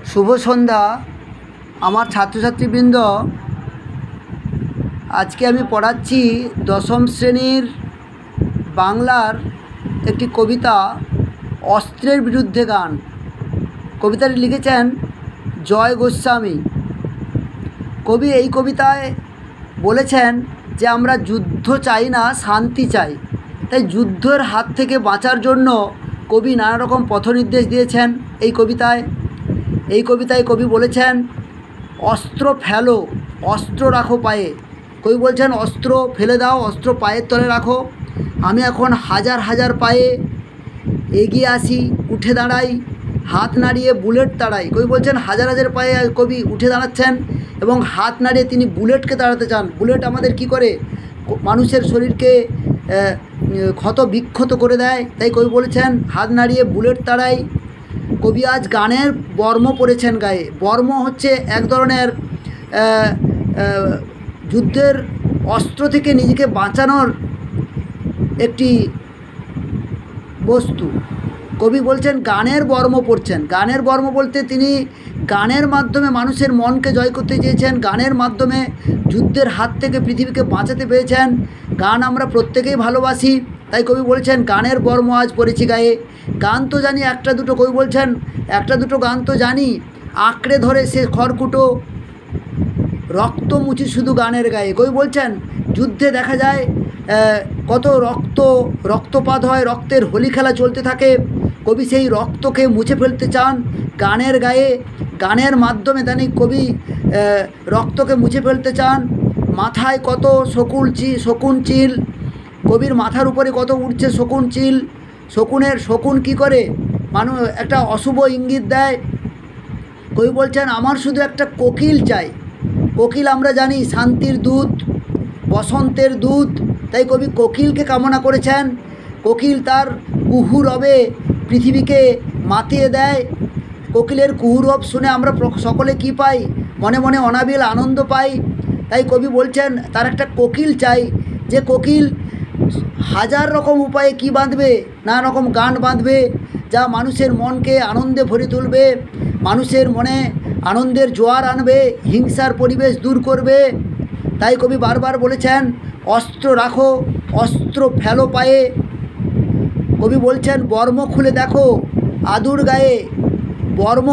শুভ সন্ধ্যা আমার ছাত্রছাত্রীবৃন্দ। আজকে আমি পড়াচ্ছি দশম শ্রেণীর বাংলার একটি কবিতা অস্ত্রের বিরুদ্ধে গান। কবিতাটি লিখেছেন জয় গোস্বামী। কবি এই কবিতায় বলেছেন যে আমরা যুদ্ধ চাই না, শান্তি চাই। তাই যুদ্ধের হাত থেকে বাঁচার জন্য কবি নানা রকম পথনির্দেশ দিয়েছেন। এই কবিতায় কবি বলেছেন অস্ত্র ফেলো, অস্ত্র রাখো পায়ে। কবি বলছেন অস্ত্র ফেলে দাও, অস্ত্র পায়ের তলে রাখো। আমি এখন হাজার হাজার পায়ে এগিয়ে আসি, উঠে দাঁড়াই, হাত নাড়িয়ে বুলেট তাড়াই। কবি বলছেন হাজার হাজার পায়ে কবি উঠে দাঁড়াচ্ছেন এবং হাত নাড়িয়ে তিনি বুলেটকে তাড়াতে চান। বুলেট আমাদের কি করে? মানুষের শরীরকে ক্ষত বিক্ষত করে দেয়। তাই কবি বলেছেন হাত নাড়িয়ে বুলেট তাড়াই। কবি আজ গানের বর্ম পরেছেন গায়ে। বর্ম হচ্ছে এক ধরনের যুদ্ধের অস্ত্র থেকে নিজেকে বাঁচানোর একটি বস্তু। কবি বলছেন গানের বর্ম পরছেন। গানের বর্ম বলতে তিনি গানের মাধ্যমে মানুষের মনকে জয় করতে চেয়েছেন, গানের মাধ্যমে যুদ্ধের হাত থেকে পৃথিবীকে বাঁচাতে পেরেছেন। গান আমরা প্রত্যেকেই ভালোবাসি, তাই কবি বলছেন গানের বর্ম আজ পরেছি গায়ে। গান তো জানি একটা দুটো, কবি বলছেন একটা দুটো গান তো জানি, আঁকড়ে ধরে সে খড়কুটো, রক্ত মুছি শুধু গানের গায়ে। কবি বলছেন যুদ্ধে দেখা যায় কত রক্তপাত হয়, রক্তের হোলি খেলা চলতে থাকে। কবি সেই রক্তকে মুছে ফেলতে চান গানের গায়ে। গানের মাধ্যমে তিনি কবি রক্তকে মুছে ফেলতে চান। মাথায় কত শকুন চিল, কবির মাথার উপরে কত উঠছে শকুন চিল। শকুন কী করে একটা অশুভ ইঙ্গিত দেয়। কবি বলছেন আমার শুধু একটা কোকিল চাই। কোকিল আমরা জানি শান্তির দূত, বসন্তের দূত। তাই কবি কোকিলকে কামনা করেছেন। কোকিল তার কুহু রবে পৃথিবীকে মাতিয়ে দেয়। কোকিলের কুহু রব শুনে আমরা সকলে কী পাই? মনে মনে অনাবিল আনন্দ পাই। তাই কবি বলছেন তার একটা কোকিল চাই, যে কোকিল হাজার রকম উপায়ে কী বাঁধবে, নানা রকম গান বাঁধবে, যা মানুষের মনকে আনন্দে ভরে তুলবে, মানুষের মনে আনন্দের জোয়ার আনবে, হিংসার পরিবেশ দূর করবে। তাই কবি বারবার বলেছেন অস্ত্র রাখো, অস্ত্র ফেলো পায়ে। কবি বলছেন বর্ম খুলে দেখো আদুর গায়ে। বর্ম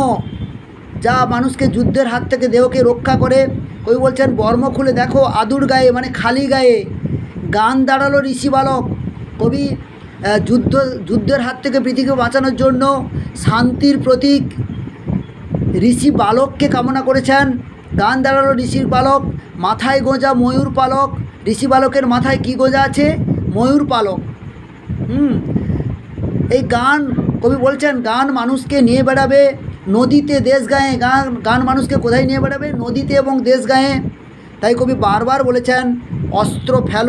যা মানুষকে যুদ্ধের হাত থেকে দেহকে রক্ষা করে। কবি বলছেন বর্ম খুলে দেখো আদুর গায়ে, মানে খালি গায়ে। গান দাঁড়ালো ঋষি বালক। কবি যুদ্ধের হাত থেকে পৃথিবীকে বাঁচানোর জন্য শান্তির প্রতীক ঋষি বালককে কামনা করেছেন। গান দাঁড়ালো ঋষির বালক, মাথায় গোঁজা ময়ূর পালক। ঋষি বালকের মাথায় কি গোঁজা আছে? ময়ূর পালক। এই গান, কবি বলছেন গান মানুষকে নিয়ে বেড়াবে নদীতে দেশ গায়ে। গান মানুষকে কোথায় নিয়ে বেড়াবে? নদীতে এবং দেশ গায়ে। তাই কবি বারবার বলেছেন অস্ত্র ফেলো।